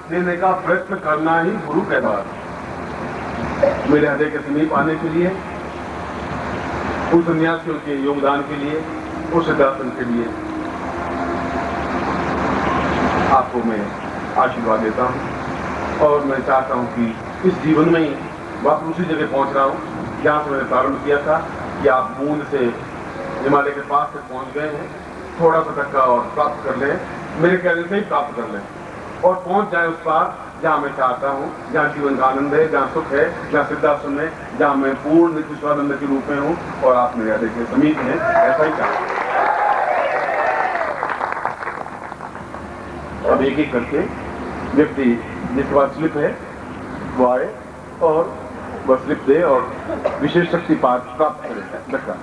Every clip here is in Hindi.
देने का प्रयत्न करना ही गुरु कहलाता है। मेरे हृदय के समीप आने के लिए, उन सन्यासियों के योगदान के लिए, उस सिद्धांतन के लिए आपको मैं आशीर्वाद देता हूं। और मैं चाहता हूं कि इस जीवन में ही वापस उसी जगह पहुंच रहा हूं जहां से मैंने प्रारंभ किया था कि आप बूंद से हिमालय के पास तक पहुंच गए हैं। थोड़ा सा धक्का और प्राप्त कर लें, मेरे कहने से ही प्राप्त कर लें और पहुंच जाए उस पार जहां मैं चाहता हूं, जहां जीवन का आनंद है, जहां सुख है, जहां सिद्धासन है, जहां मैं पूर्ण नित्य स्वानंद के रूप में हूं और आप मेरे हृदय के समीप हैं। ऐसा ही चाहता हूं। अब एक एक करके व्यक्ति जिसके पास स्लिप है वो आए और वह स्लिप दे और विशेष शक्ति प्राप्त करे। धक्का।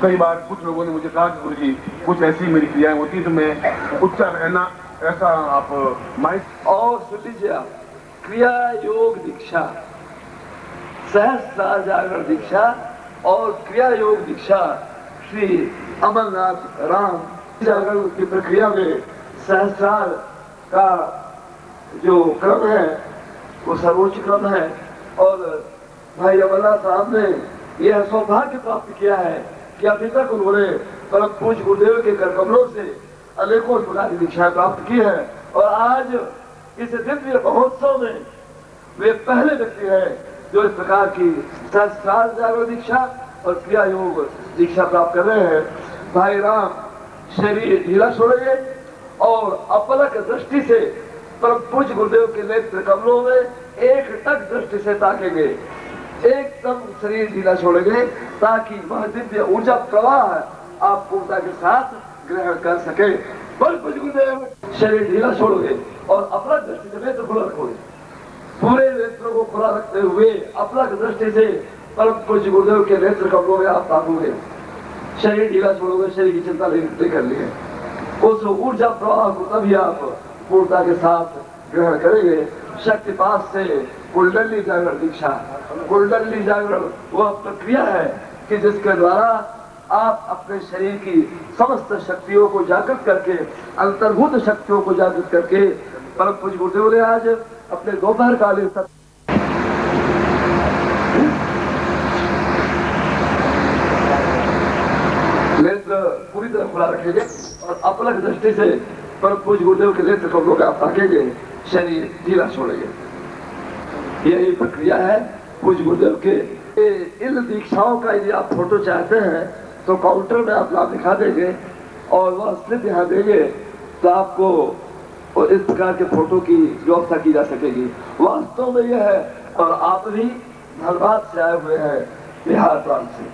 कई बार कुछ लोगों ने मुझे कहा कि गुरु जी कुछ ऐसी मेरी क्रियाएं होती है तो मैं उच्चार रहना, ऐसा आप माइक। और सुन लीजिए आप, क्रिया योग दीक्षा, सहस्त्रार जागरण दीक्षा और क्रिया योग दीक्षा श्री अमरनाथ राम जागरण की प्रक्रिया में सहस्त्रार का जो क्रम है वो सर्वोच्च क्रम है। और भाई अमरनाथ राम ने यह सौभाग्य प्राप्त किया है कि अभी तक उन्होंने परम पूज्य गुरुदेव के कर कमलों से अनेकों प्रकार की दीक्षाएं प्राप्त की है। और आज इस दिव्य महोत्सव में वे पहले व्यक्ति हैं जो इस प्रकार की सहस्त्रार जागरण दीक्षा और क्रिया योग दीक्षा प्राप्त कर रहे हैं। भाई राम शरीर ढीला छोड़ेंगे और अपलक दृष्टि से परम पूज्य गुरुदेव के नेत्र कमलों में एक टक दृष्टि से ताकेंगे, एकदम शरीर ढीला छोड़ेंगे ताकि वह दिव्य ऊर्जा प्रवाह आप पूर्णता के साथ ग्रहण कर सके। परम पूज्य गुरुदेव शरीर ढीला छोड़ोगे और अपलक दृष्टि से नेत्र खुला रखोगे, पूरे नेत्रों को खुला रखते हुए अपलक दृष्टि से परम पूज्य गुरुदेव के नेत्र कमलों में आप ताकोगे। शरीर ढीला छोड़ोगे, शरीर की चिंता नहीं करनी है। उस ऊर्जा प्रवाह को तभी आप पूर्णता के साथ ग्रहण करेंगे। शक्तिपात से कुंडली जागरण दीक्षा। कुंडली जागरण वह प्रक्रिया है कि जिसके द्वारा आप अपने शरीर की समस्त शक्तियों को जागृत करके, अंतर्भूत शक्तियों को जागृत करके, परम पूज्य गुरुदेव ने आज अपने दोपहर कालीन नेत्र पूरी तरह खुला रखेंगे और अपलक दृष्टि से परम पूज्य गुरुदेव के नेत्र कमलों का आप ताकेंगे, शरीर ढीला छोड़ेंगे। यही प्रक्रिया है पूज्य गुरुदेव के। इन दीक्षाओं का यदि आप फोटो चाहते हैं तो काउंटर में आप नाम लिखा देंगे और वह स्लिप यहाँ देंगे तो आपको इस प्रकार के फोटो की व्यवस्था की जा सकेगी। वास्तव में यह है, और आप भी धनबाद से आए हुए हैं, बिहार प्रांत से।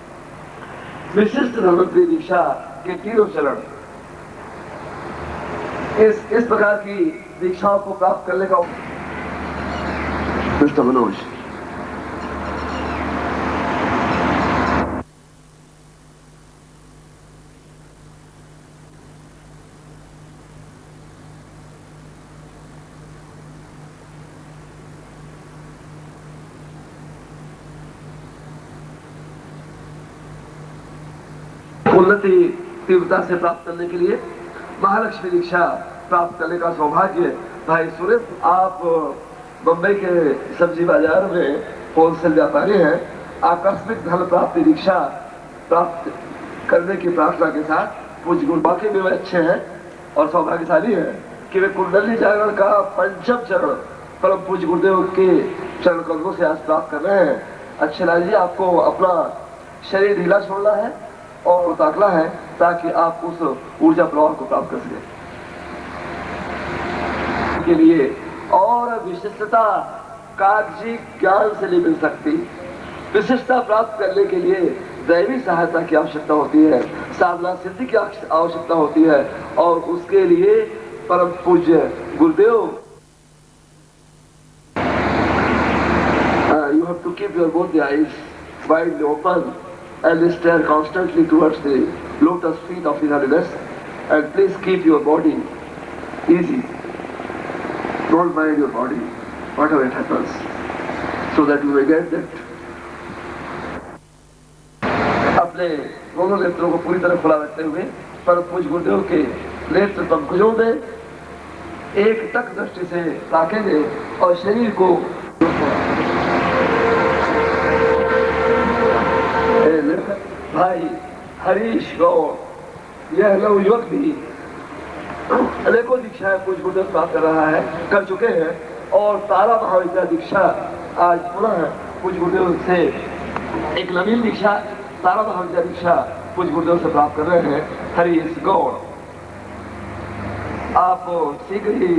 विशिष्ट धर्मप्रिय दीक्षा के तीनों चरण, इस प्रकार की दीक्षाओं को प्राप्त करने का मिस्टर मनोज। उन्नति तीव्रता से प्राप्त करने के लिए महालक्ष्मी दीक्षा प्राप्त करने का सौभाग्य। भाई सुरेश, आप बंबई के सब्जी बाजार में होलसेल व्यापारी हैं। आकस्मिक धन प्राप्ति दीक्षा प्राप्त करने की प्रार्थना के साथ पूज्य गुरु बाकी में वे अच्छे हैं और सौभाग्यशाली हैं कि वे कुंडली जागरण का पंचम चरण परम पूज्य गुरुदेव के चरण कमलों से आज प्राप्त कर रहे हैं। अच्छे लाल जी, आपको अपना शरीर ढीला छोड़ना है और उतारना है ताकि आप उस ऊर्जा प्रवाह को प्राप्त कर सकें। के लिए और विशिष्टता कागजी ज्ञान से नहीं मिल सकती। विशिष्टता प्राप्त करने के लिए दैवी सहायता की आवश्यकता होती है, साधना सिद्धि की आवश्यकता होती है और उसके लिए परम पूज्य गुरुदेव you have to keep your both the eyes widely open and stare constantly towards the lotus feet of His Holiness, and please keep your body easy. Don't mind your body, whatever it happens, so that you will get that. अपने दोनों नेत्रों को पूरी तरह खुला रखते हुए परम पूज्य गुरुदेव के नेत्र पंकजों में एक टक दृष्टि से ताकेंगे और शरीर को भाई हरीश गौड़ यह नवयुवक भी अनेकों दीक्षाएं कुछ गुरुदेव प्राप्त कर रहा है, कर चुके हैं और तारा महाविद्या दीक्षा आज पुनः कुछ गुरुदेव से एक नवीन दीक्षा तारा महाविद्या दीक्षा कुछ गुरुदेव से प्राप्त कर रहे हैं हरीश गौड़। आप शीघ्र ही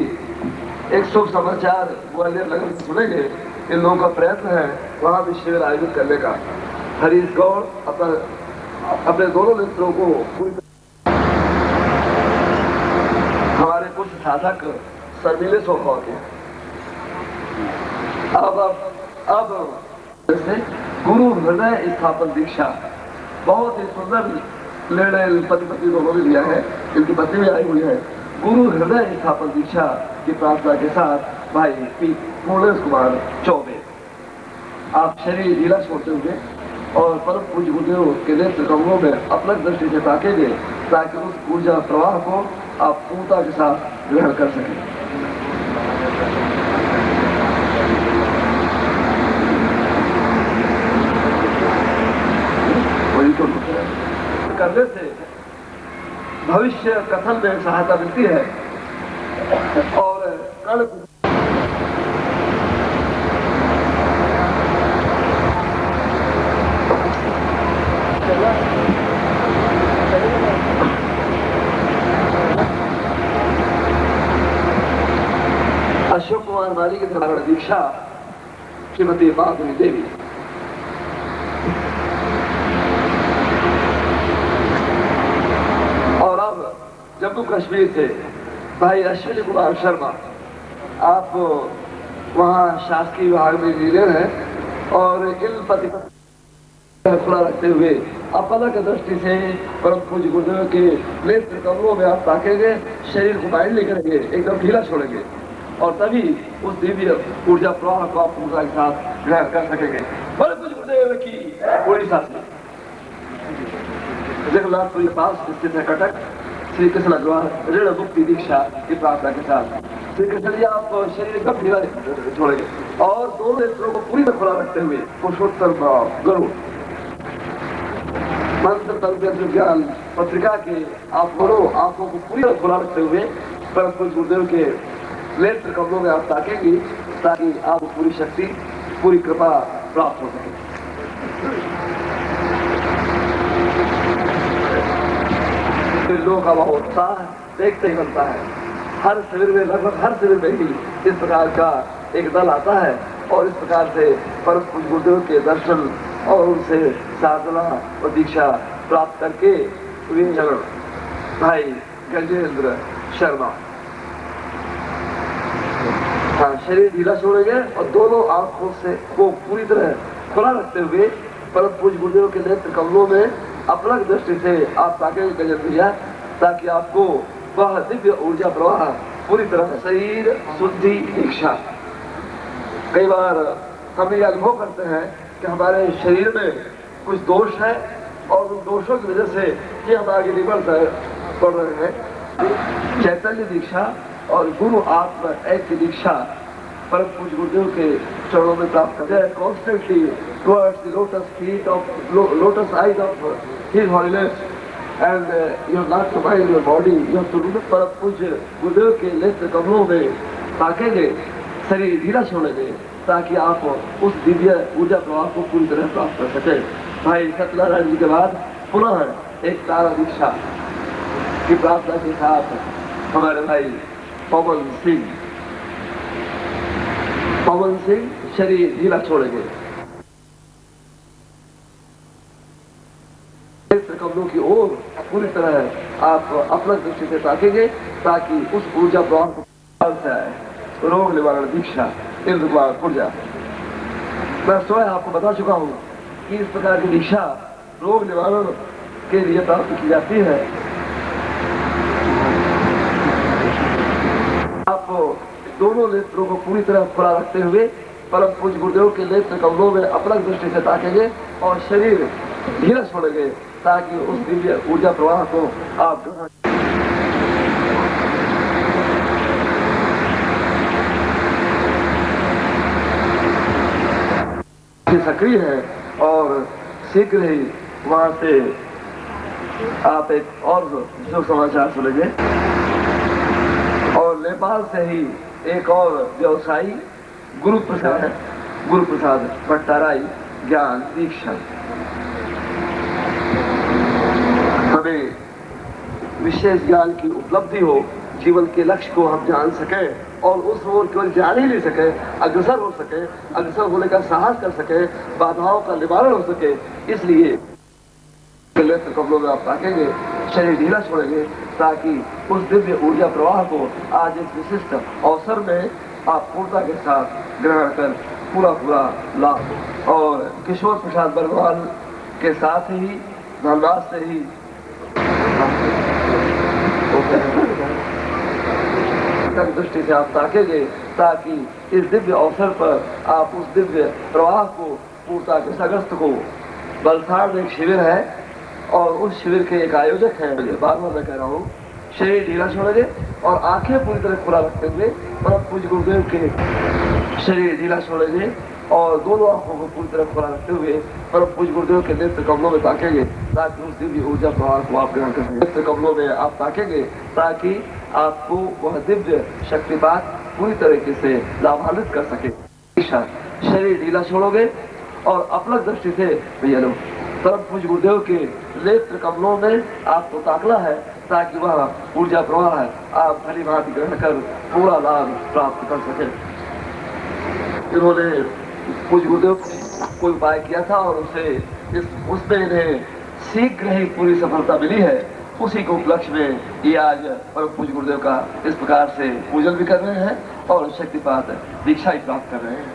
एक शुभ समाचार ग्वालियर नगर में सुनेंगे। इन लोगों का प्रयत्न है वहां भी शिविर आयोजित करने का। हरीश गौड़ अपने दोनों नेत्रों को हमारे कुछ साधक शर्मीले स्वभाव के अब जैसे गुरु हृदय स्थापन दीक्षा बहुत ही सुंदर निर्णय पति पत्नी दोनों ने लिया है, इनकी पत्नी भी आई हुई है। गुरु हृदय स्थापन दीक्षा की प्रार्थना के साथ भाई पी पूर्णेश कुमार चौबे आप शरीर ढीला छोड़ते हुए और परम पूज्य गुरुदेव के नेत्र कमलों में अपना दृष्टि से ताकेंगे ताकि उस ऊर्जा प्रवाह को आप पूर्णता के साथ ग्रहण कर सकें। करने से भविष्य कथन में सहायता मिलती है और कल अशोक कुमार माली की धारण दीक्षा श्रीमती माधुरी देवी। और अब जम्मू कश्मीर से भाई अश्विनी कुमार शर्मा आप वहाँ शासकीय विभाग में इंजीनियर हैं और इन पति खुला रखते हुए अपलक दृष्टि से परम पूज्य गुरुदेव के नेत्र कमलों में आप ताकेंगे, शरीर को बाहर लेकर एकदम ढीला छोड़ेंगे और तभी उस दिव्य ऊर्जा प्रवाह को आप ऊर्जा के साथ ग्रहण कर सकेंगे। परम पूज्य गुरुदेव की उड़ीसा से जगन्नाथपुरी के पास स्थित है कटक श्री कृष्ण अग्रवाल ऋण मुक्ति दीक्षा की प्रार्थना के साथ श्री कृष्ण जी आप शरीर एकदम ढीला छोड़ेंगे और दोनों नेत्रों को पूरी तरह खुला रखते हुए पुरुषोत्तर गरुड़ मंत्र तंत्र ज्ञान पत्रिका के आप दोनों आंखों को पूरी तरह खुला रखते हुए परम पूज्य गुरुदेव के नेत्र कमलों में आप ताकेंगे ताकि आप पूरी शक्ति पूरी कृपा प्राप्त हो सके। लोगों का बहुत उत्साह देखते ही बनता है। हर शिविर में लगभग हर शिविर में ही इस प्रकार का एक दल आता है और इस प्रकार से परम पूज्य गुरुदेव के दर्शन और उनसे साधना और दीक्षा प्राप्त करके भाई गजेंद्र शर्मा हाँ शरीर ढीला छोड़ेंगे और दोनों आंखों से को पूरी तरह खुला रखते हुए परम पूज्य गुरुदेव के नेत्र कमलों में अपलक दृष्टि से आप ताकेंगे गजेंद्र भैया ताकि आपको वह दिव्य ऊर्जा प्रवाह पूरी तरह शरीर शुद्धि दीक्षा। कई बार हम ये अनुभव करते हैं कि हमारे शरीर में कुछ दोष है और उन दोषों की वजह से ये हम आगे नहीं बढ़ रहे हैं। चैतन्य दीक्षा और गुरु आत्मा ऐक्य दीक्षा परम पूज्य गुरुदेव के चरणों में प्राप्त करते हैं constantly towards the lotus feet of lotus eyes of his holiness and you have not to mind your body you have to do परम पूज्य गुरुदेव के नेत्र कमलों में ताकेंगे शरीर ढीला छोड़ेंगे ताकि आप उस दिव्य ऊर्जा प्रवाह को पूरी तरह प्राप्त कर सके। भाई सत्यनारायण जी के बाद पुनः एक तारा दीक्षा की प्रार्थना के साथ हमारे भाई पवन सिंह शरीर ढीला छोड़ेंगे कमलों की ओर पूरी तरह आप अपना दृष्टि से ताकेंगे ताकि उस ऊर्जा प्रवाह को से आए। रोग निवारण दीक्षा इंद्र कुमार पुर्जा मैं स्वयं आपको बता चुका हूँ कि इस प्रकार की दीक्षा रोग निवारण के लिए प्राप्त की जाती है। आप दोनों नेत्रों को पूरी तरह खुला रखते हुए परम पूज्य गुरुदेव के नेत्र कमलों में अपना दृष्टि से ताकेंगे और शरीर ढीला छोड़ेंगे ताकि उस दिव्य ऊर्जा प्रवाह को आप सक्रिय है और शीघ्र ही वहां से आप एक और जो समाचार सुनेंगे। और नेपाल से ही एक और व्यवसायी गुरु प्रसाद भट्टाराई ज्ञान दीक्षा। हमें विशेष ज्ञान की उपलब्धि हो, जीवन के लक्ष्य को हम जान सके और उस ओर केवल जान ही नहीं सके, अग्रसर हो सके, अग्रसर होने का साहस कर सके, बाधाओं का निवारण हो सके। इसलिए नेत्र कमलों में आप ताकेंगे, शरीर ढीला छोड़ेंगे ताकि उस दिव्य ऊर्जा प्रवाह को आज इस विशिष्ट अवसर में आप पूर्णता के साथ ग्रहण कर पूरा लाभ। और किशोर प्रसाद बरनवाल के साथ ही धनबाद से ही दृष्टि से आप ताकेंगे ताकि इस दिव्य अवसर पर आप उस दिव्य प्रवाह को पूर्णता के अगस्त को बलसाड़ में एक शिविर है और उस शिविर के एक आयोजक हैं, बार बार मैं कह रहा हूँ, शरीर ढीला छोड़ेंगे और आंखें पूरी तरह खुला रखते हुए परम पूज्य गुरुदेव के शरीर ढीला छोड़ेंगे और दोनों आंखों को पूरी तरह खुला रखते हुए परम पूज्य गुरुदेव के नेत्र कमलों में ताकेंगे ताकि उस दिव्य ऊर्जा प्रवाह को आप ग्रहण करें। नेत्र कमलों में आप ताकेंगे ताकि आपको वह दिव्य शक्तिपात पूरी तरीके से लाभान्वित कर सके। शरीर ढीला छोड़ोगे और अपलक दृष्टि से भैया लोग परम पूज्य गुरुदेव के नेत्र कमलों में आपको ताकना है ताकि वह ऊर्जा प्रवाह है आप भली भांति ग्रहण कर पूरा लाभ प्राप्त कर सके। इन्होंने पूज्य गुरुदेव कोई उपाय किया था और उसमें इन्हें शीघ्र ही पूरी सफलता मिली है। उसी के उपलक्ष्य में ये आज परम पूज्य गुरुदेव का इस प्रकार से पूजन भी कर रहे हैं और शक्तिपात दीक्षा ही प्राप्त कर रहे हैं।